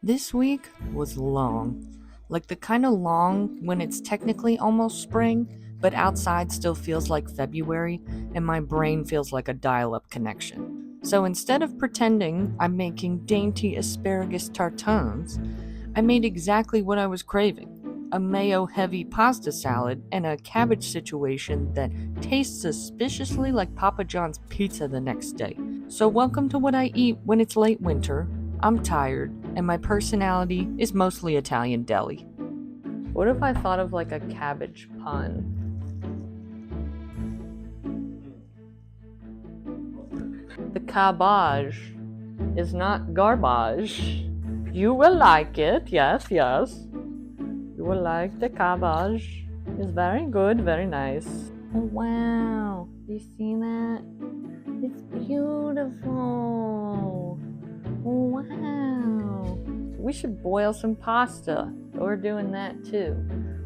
This week was long. Like the kind of long when it's technically almost spring, but outside still feels like February and my brain feels like a dial-up connection. So instead of pretending I'm making dainty asparagus tartines, I made exactly what I was craving. A mayo-heavy pasta salad and a cabbage situation that tastes suspiciously like Papa John's pizza the next day. So welcome to what I eat when it's late winter. I'm tired, and my personality is mostly Italian deli. What if I thought of like a cabbage pun? The cabbage is not garbage. You will like it, yes. You will like the cabbage. It's very good, very nice. Oh wow, you see that? It's beautiful. Wow. We should boil some pasta. We're doing that too.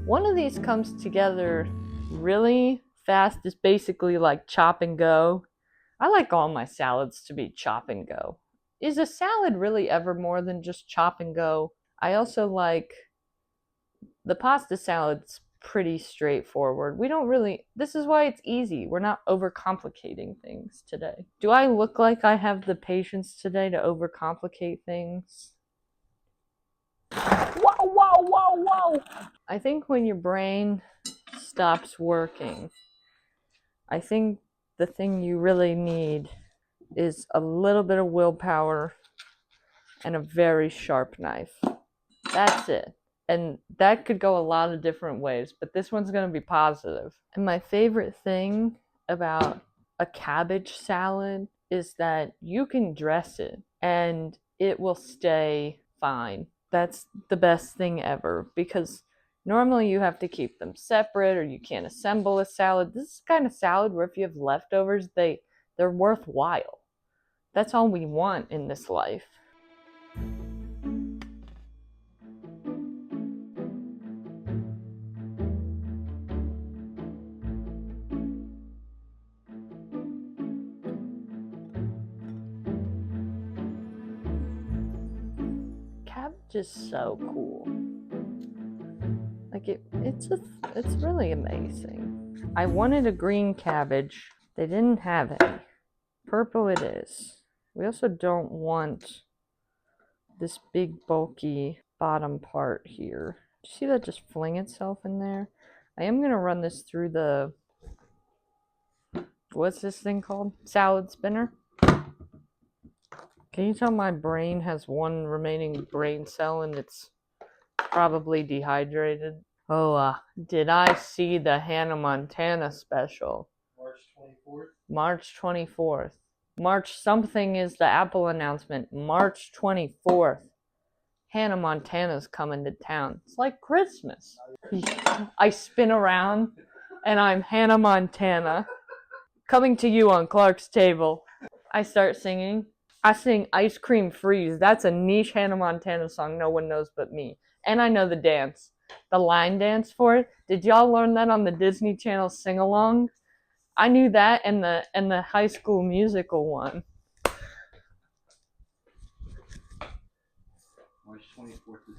One of these comes together really fast. It's basically like chop and go. I like all my salads to be chop and go. Is a salad really ever more than just chop and go? I also like the pasta salad's pretty straightforward. This is why it's easy. We're not overcomplicating things today. Do I look like I have the patience today to overcomplicate things? Whoa. I think when your brain stops working, I think the thing you really need is a little bit of willpower and a very sharp knife. That's it. And that could go a lot of different ways, but this one's going to be positive. And my favorite thing about a cabbage salad is that you can dress it and it will stay fine. That's the best thing ever, because normally you have to keep them separate or you can't assemble a salad. This is the kind of salad where if you have leftovers, they're worthwhile. That's all we want in this life. Cabbage is so cool. Like it's really amazing. I wanted a green cabbage. They didn't have any. Purple it is. We also don't want this big bulky bottom part here. Do you see that just fling itself in there? I am gonna run this through the, what's this thing called? Salad spinner. Can you tell my brain has one remaining brain cell and it's probably dehydrated? Oh, did I see the Hannah Montana special? March 24th. March something is the Apple announcement. March 24th. Hannah Montana's coming to town. It's like Christmas. I spin around and I'm Hannah Montana. Coming to you on Clark's Table. I start singing. I sing Ice Cream Freeze. That's a niche Hannah Montana song no one knows but me. And I know the dance. The line dance for it. Did y'all learn that on the Disney Channel sing-along? I knew that and the High School Musical one. March 24th is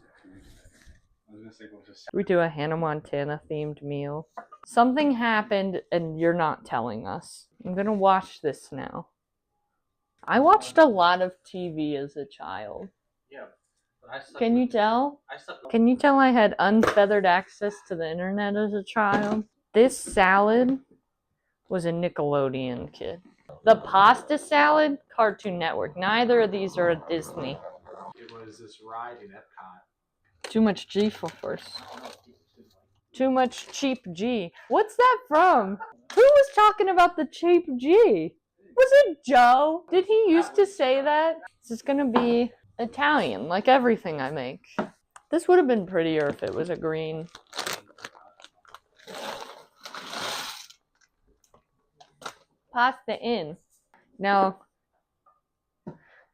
I was gonna say we do a Hannah Montana themed meal. Something happened and you're not telling us. I'm gonna watch this now. I watched a lot of TV as a child. Yeah. Can you tell? Can you tell I had unfeathered access to the internet as a child? This salad was a Nickelodeon kid. The pasta salad, Cartoon Network. Neither of these are a Disney. It was this ride in Epcot. Too much G force. Too much cheap G. What's that from? Who was talking about the cheap G? Was it Joe? Did he used to say that? This is gonna be Italian, like everything I make. This would have been prettier if it was a green. Pasta in. Now,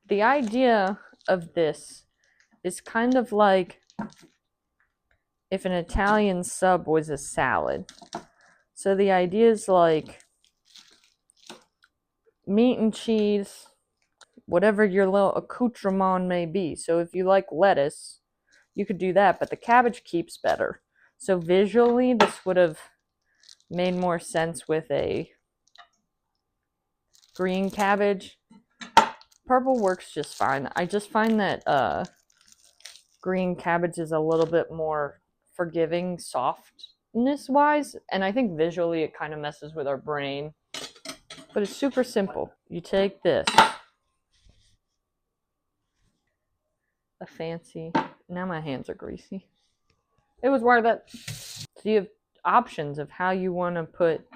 the idea of this is kind of like if an Italian sub was a salad. So the idea is like meat and cheese, whatever your little accoutrement may be. So if you like lettuce, you could do that, but the cabbage keeps better. So visually, this would have made more sense with a green cabbage. Purple works just fine. I just find that green cabbage is a little bit more forgiving, softness wise, and I think visually it kind of messes with our brain. But it's super simple. You take this, a fancy, now my hands are greasy. It was worth it. So you have options of how you want to put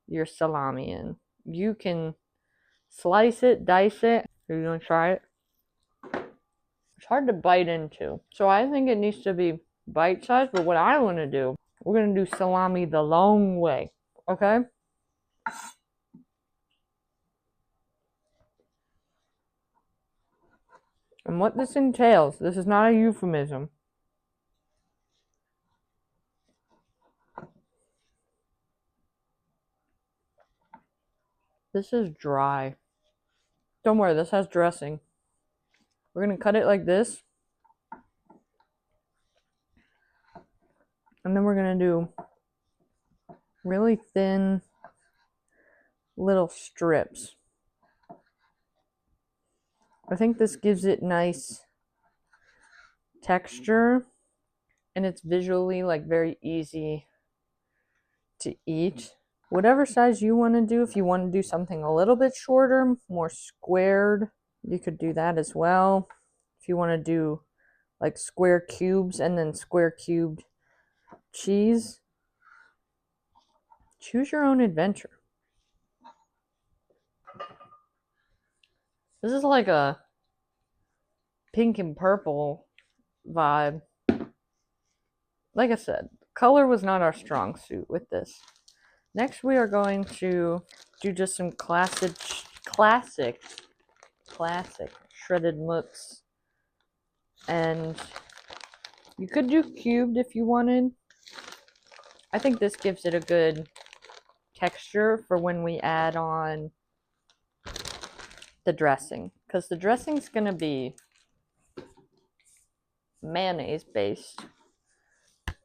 your salami in. You can slice it, dice it. Are you going to try it? It's hard to bite into. So I think it needs to be bite-sized, but what I want to do, we're going to do salami the long way. Okay? And what this entails, this is not a euphemism. This is dry. Don't worry, this has dressing. We're going to cut it like this. And then we're going to do really thin little strips. I think this gives it nice texture, and it's visually like very easy to eat. Whatever size you want to do, if you want to do something a little bit shorter, more squared, you could do that as well. If you want to do like square cubes and then square cubed cheese, choose your own adventure. This is like a pink and purple vibe. Like I said, color was not our strong suit with this. Next, we are going to do just some classic shredded mutts. And you could do cubed if you wanted. I think this gives it a good texture for when we add on the dressing. Because the dressing's going to be mayonnaise based.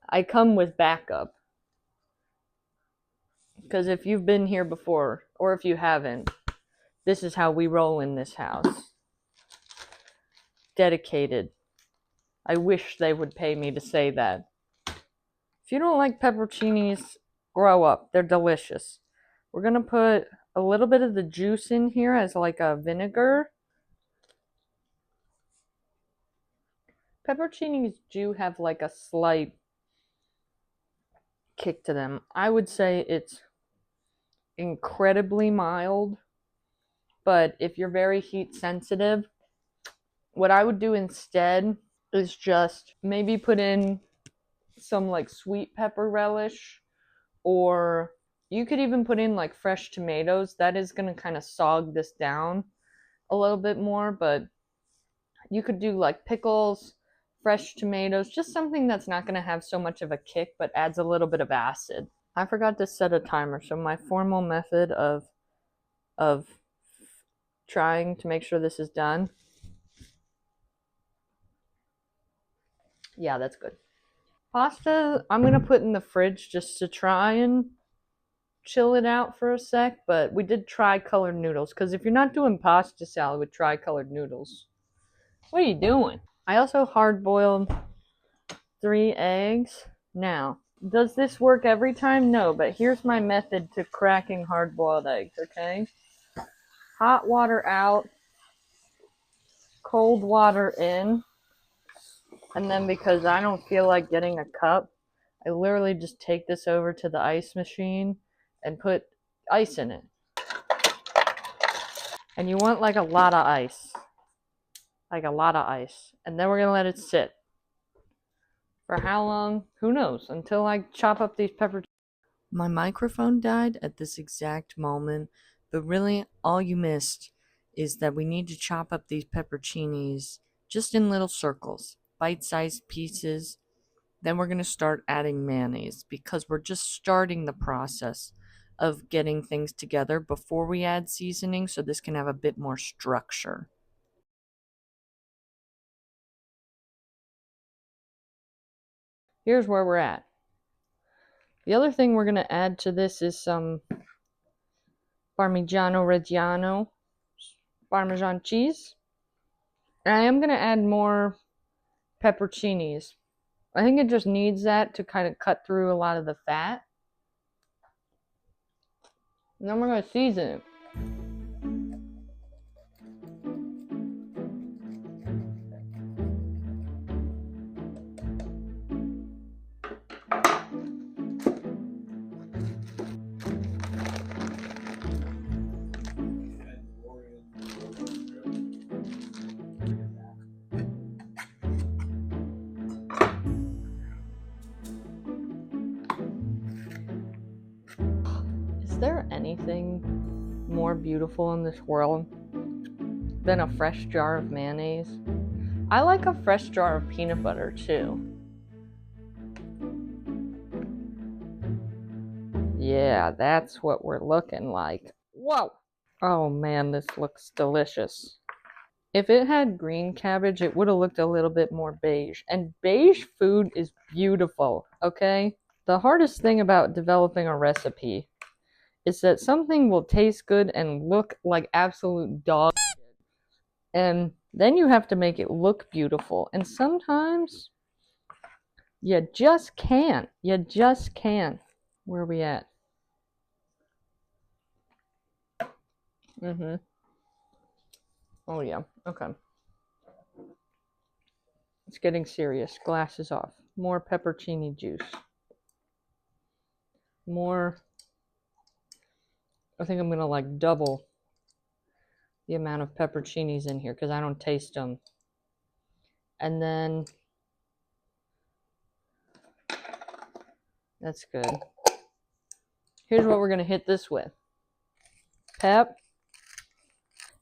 I come with backup. Because if you've been here before, or if you haven't, this is how we roll in this house. Dedicated. I wish they would pay me to say that. If you don't like pepperoncinis, grow up. They're delicious. We're going to put a little bit of the juice in here as like a vinegar. Pepperoncinis do have like a slight kick to them. I would say it's incredibly mild, but if you're very heat sensitive, what I would do instead is just maybe put in some like sweet pepper relish, or you could even put in like fresh tomatoes. That is going to kind of sog this down a little bit more, but you could do like pickles, fresh tomatoes, just something that's not going to have so much of a kick but adds a little bit of acid. I forgot to set a timer, so my formal method of trying to make sure this is done. Yeah, that's good. Pasta, I'm going to put in the fridge just to try and chill it out for a sec, but we did tri-colored noodles, because if you're not doing pasta salad with tri-colored noodles, what are you doing? I also hard-boiled 3 eggs. Now, does this work every time? No, but here's my method to cracking hard-boiled eggs, okay? Hot water out, cold water in, and then because I don't feel like getting a cup, I literally just take this over to the ice machine and put ice in it. And you want like a lot of ice. Like a lot of ice. And then we're going to let it sit. For how long? Who knows? Until I chop up these peppers. My microphone died at this exact moment, but really all you missed is that we need to chop up these pepperoncinis just in little circles, bite-sized pieces. Then we're going to start adding mayonnaise because we're just starting the process of getting things together before we add seasoning, so this can have a bit more structure. here's where we're at. The other thing we're going to add to this is some Parmigiano Reggiano, Parmesan cheese. And I am going to add more pepperoncinis. I think it just needs that to kind of cut through a lot of the fat. And then we're going to season it. Is there anything more beautiful in this world than a fresh jar of mayonnaise? I like a fresh jar of peanut butter too. Yeah, that's what we're looking like. Whoa! Oh man, this looks delicious. If it had green cabbage, it would have looked a little bit more beige. And beige food is beautiful, okay? The hardest thing about developing a recipe is that something will taste good and look like absolute dog shit. And then you have to make it look beautiful. And sometimes you just can't. You just can't. Where are we at? Oh yeah, okay. It's getting serious. Glasses off. More peppercini juice. More. I think I'm gonna like double the amount of pepperoncinis in here because I don't taste them. And then that's good. Here's what we're gonna hit this with. Pep.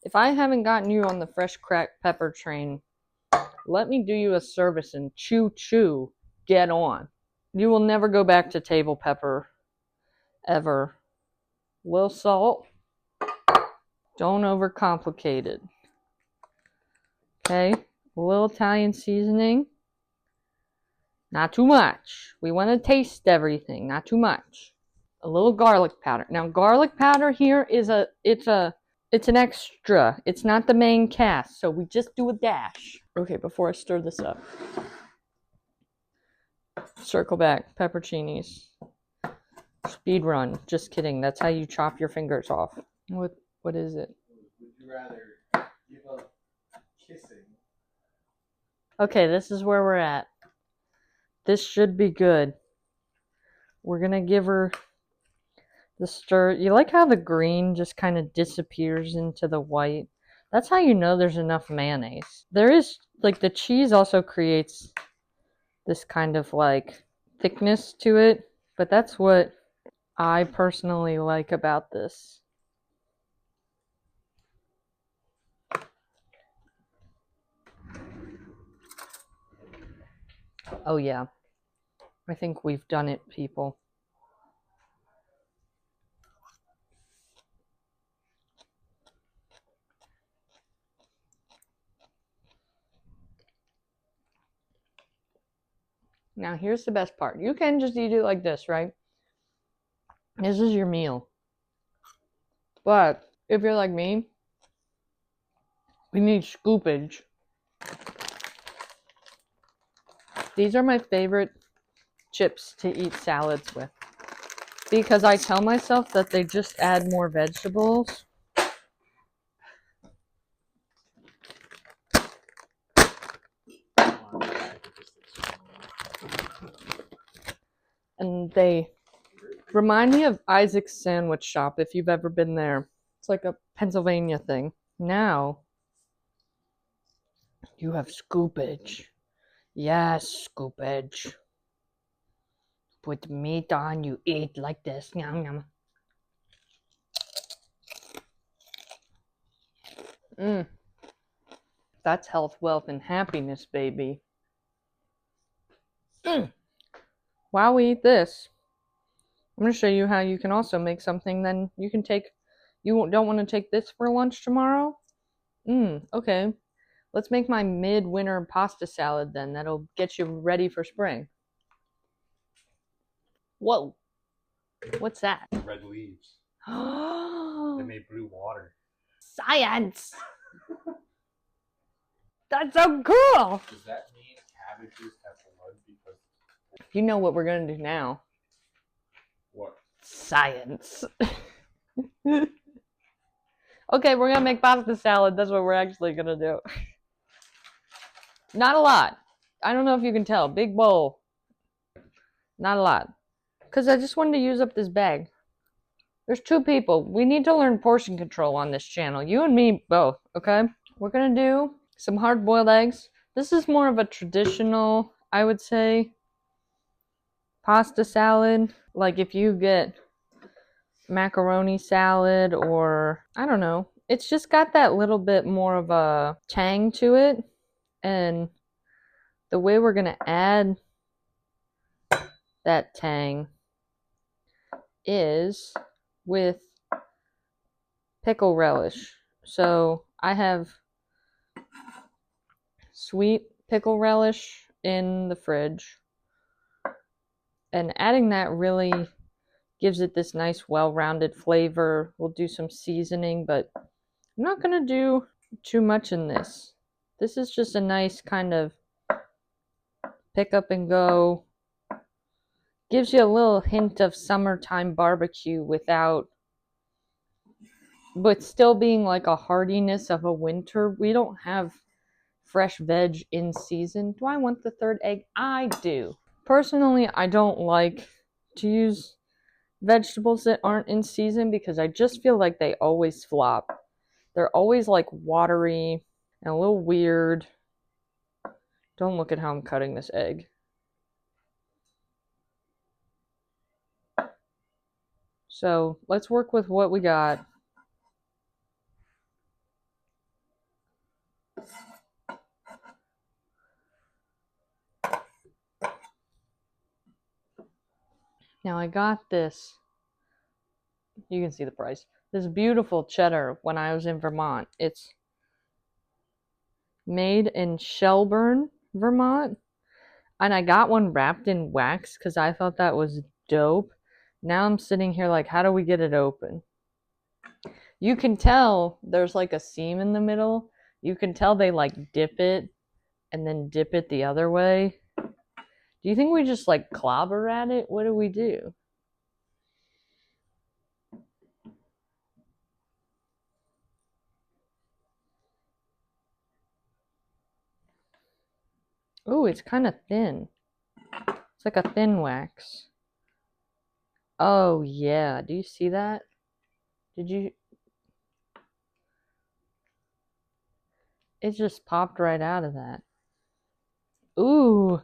If I haven't gotten you on the fresh cracked pepper train, let me do you a service and choo-choo, get on. You will never go back to table pepper, ever. Little salt. Don't overcomplicate it. Okay, a little Italian seasoning. Not too much. We want to taste everything, not too much. A little garlic powder. Now, garlic powder here is it's an extra. It's not the main cast, so we just do a dash. Okay, before I stir this up. Circle back, pepperoncinis. Speed run. Just kidding. That's how you chop your fingers off. What is it? Would you rather give up kissing? Okay, this is where we're at. This should be good. We're gonna give her the stir. You like how the green just kind of disappears into the white? That's how you know there's enough mayonnaise. There is, like, the cheese also creates this kind of like thickness to it, but that's what I personally like about this. Oh yeah, I think we've done it, people. Now here's the best part. You can just eat it like this, right? This is your meal. But if you're like me, we need scoopage. These are my favorite chips to eat salads with because I tell myself that they just add more vegetables. And they remind me of Isaac's Sandwich Shop if you've ever been there. It's like a Pennsylvania thing. Now you have scoopage. Yes, scoopage. Put meat on, you eat like this. Yum, yum. That's health, wealth, and happiness, baby. While we eat this, I'm going to show you how you can also make something then you can take. You don't want to take this for lunch tomorrow? Okay. Let's make my midwinter pasta salad then. That'll get you ready for spring. Whoa. What's that? Red leaves. They Science! made blue water. That's so cool! Does that mean cabbages have blood because... You know what we're gonna do now. What? Science. Okay, we're gonna make pasta salad. That's what we're actually gonna do. Not a lot. I don't know if you can tell. Big bowl. Not a lot. Because I just wanted to use up this bag. There's 2 people. We need to learn portion control on this channel. You and me both, okay? We're gonna do some hard-boiled eggs. This is more of a traditional, I would say, pasta salad. Like if you get macaroni salad or, I don't know. It's just got that little bit more of a tang to it. And the way we're gonna add that tang is with pickle relish. So I have sweet pickle relish in the fridge, and adding that really gives it this nice well-rounded flavor. We'll do some seasoning, but I'm not gonna do too much in this. This is just a nice kind of pick up and go. Gives you a little hint of summertime barbecue but still being like a hardiness of a winter. We don't have fresh veg in season. Do I want the 3rd egg? I do. Personally, I don't like to use vegetables that aren't in season because I just feel like they always flop. They're always like watery and a little weird. Don't look at how I'm cutting this egg. So let's work with what we got. Now I got this, you can see the price, this beautiful cheddar when I was in Vermont. It's made in Shelburne, Vermont. And I got one wrapped in wax because I thought that was dope. Now I'm sitting here like, how do we get it open? You can tell there's like a seam in the middle. You can tell they like dip it and then dip it the other way. Do you think we just like clobber at it? What do we do? Ooh, it's kind of thin. It's like a thin wax. Oh, yeah. Do you see that? Did you? It just popped right out of that. Ooh.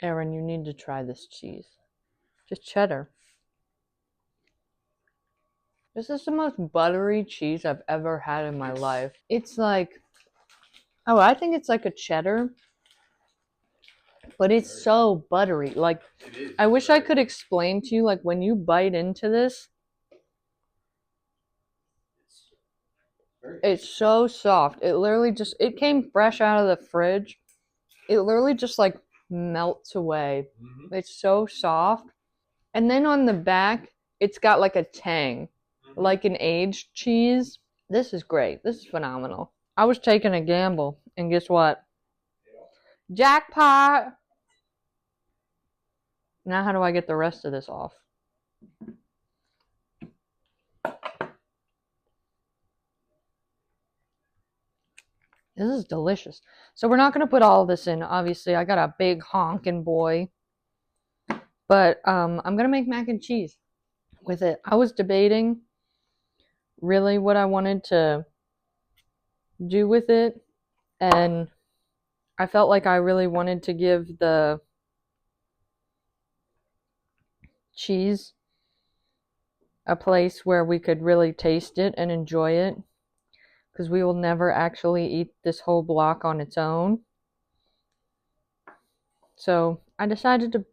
Erin, you need to try this cheese. Just cheddar. This is the most buttery cheese I've ever had in my life. It's like, oh, I think it's like a cheddar, but it's so buttery. Like, I wish I could explain to you, like, when you bite into this, it's so soft. It literally just, it came fresh out of the fridge. It literally just, like, melts away. It's so soft. And then on the back, it's got, like, a tang, like an aged cheese. This is great. This is phenomenal. I was taking a gamble, and guess what? Jackpot! Now how do I get the rest of this off? This is delicious. So we're not going to put all of this in, obviously. I got a big honking boy. But I'm going to make mac and cheese with it. I was debating really what I wanted to do with it. And I felt like I really wanted to give the cheese a place where we could really taste it and enjoy it. Because we will never actually eat this whole block on its own. So I decided to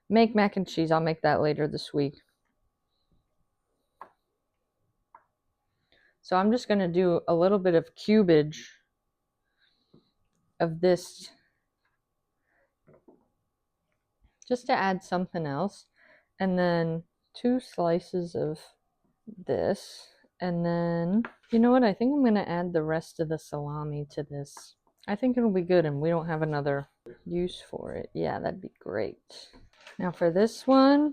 make mac and cheese. I'll make that later this week. So I'm just going to do a little bit of cubage of this just to add something else. And then 2 slices of this. And then, you know what? I think I'm going to add the rest of the salami to this. I think it'll be good, and we don't have another use for it. Yeah, that'd be great. Now for this one,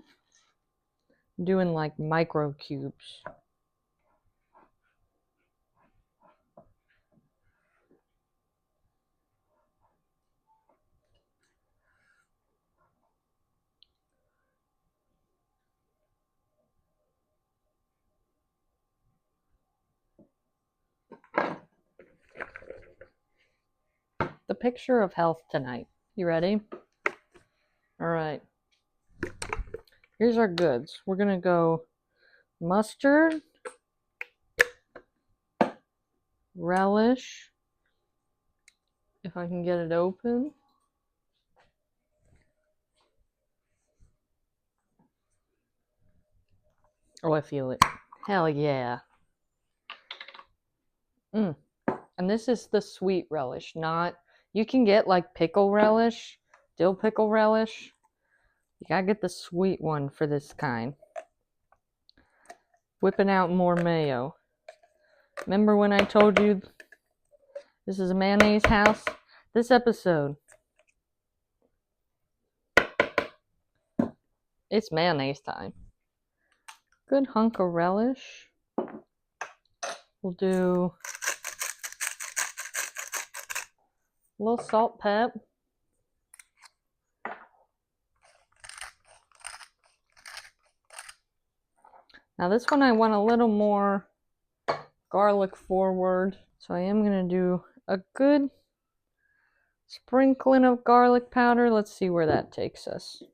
I'm doing like micro cubes. The picture of health tonight. You ready? All right. Here's our goods. We're going to go mustard, relish, if I can get it open. Oh, I feel it. Hell yeah. And this is the sweet relish, not, you can get like pickle relish, dill pickle relish. You gotta get the sweet one for this kind. Whipping out more mayo. Remember when I told you this is a mayonnaise house? This episode, it's mayonnaise time. Good hunk of relish. We'll do a little salt, pep. Now this one I want a little more garlic forward. So I am going to do a good sprinkling of garlic powder. Let's see where that takes us.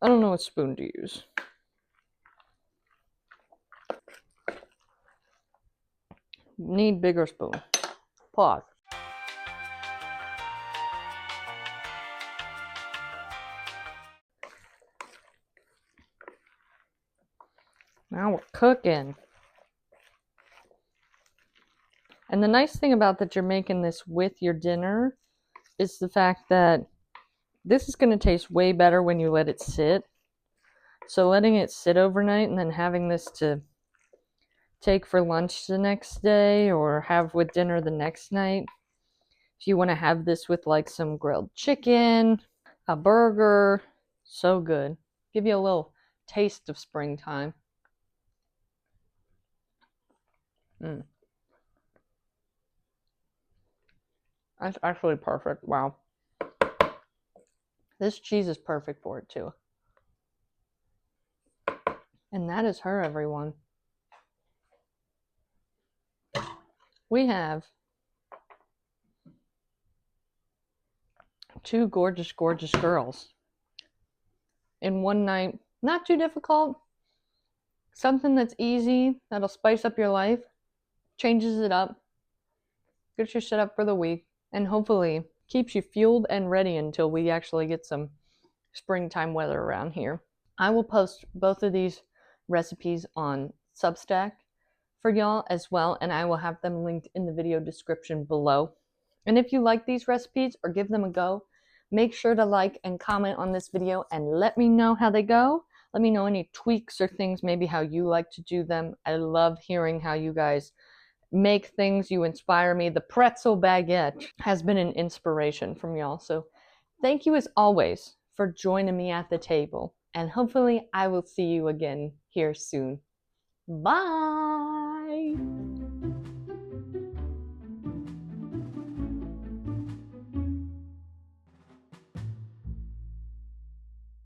I don't know what spoon to use. Need bigger spoon. Pause. Now we're cooking. And the nice thing about that you're making this with your dinner is the fact that this is going to taste way better when you let it sit. So letting it sit overnight and then having this to take for lunch the next day or have with dinner the next night. If you want to have this with like some grilled chicken, a burger, so good. Give you a little taste of springtime. That's actually perfect. Wow. This cheese is perfect for it too. And that is her, everyone. We have 2 gorgeous, gorgeous girls in one night. Not too difficult. Something that's easy, that'll spice up your life, changes it up, gets you set up for the week, and hopefully keeps you fueled and ready until we actually get some springtime weather around here. I will post both of these recipes on Substack for y'all as well, and I will have them linked in the video description below. And if you like these recipes or give them a go, make sure to like and comment on this video and let me know how they go. Let me know any tweaks or things, maybe how you like to do them. I love hearing how you guys make things. You inspire me. The pretzel baguette has been an inspiration from y'all. So thank you as always for joining me at the table. And hopefully I will see you again here soon. Bye!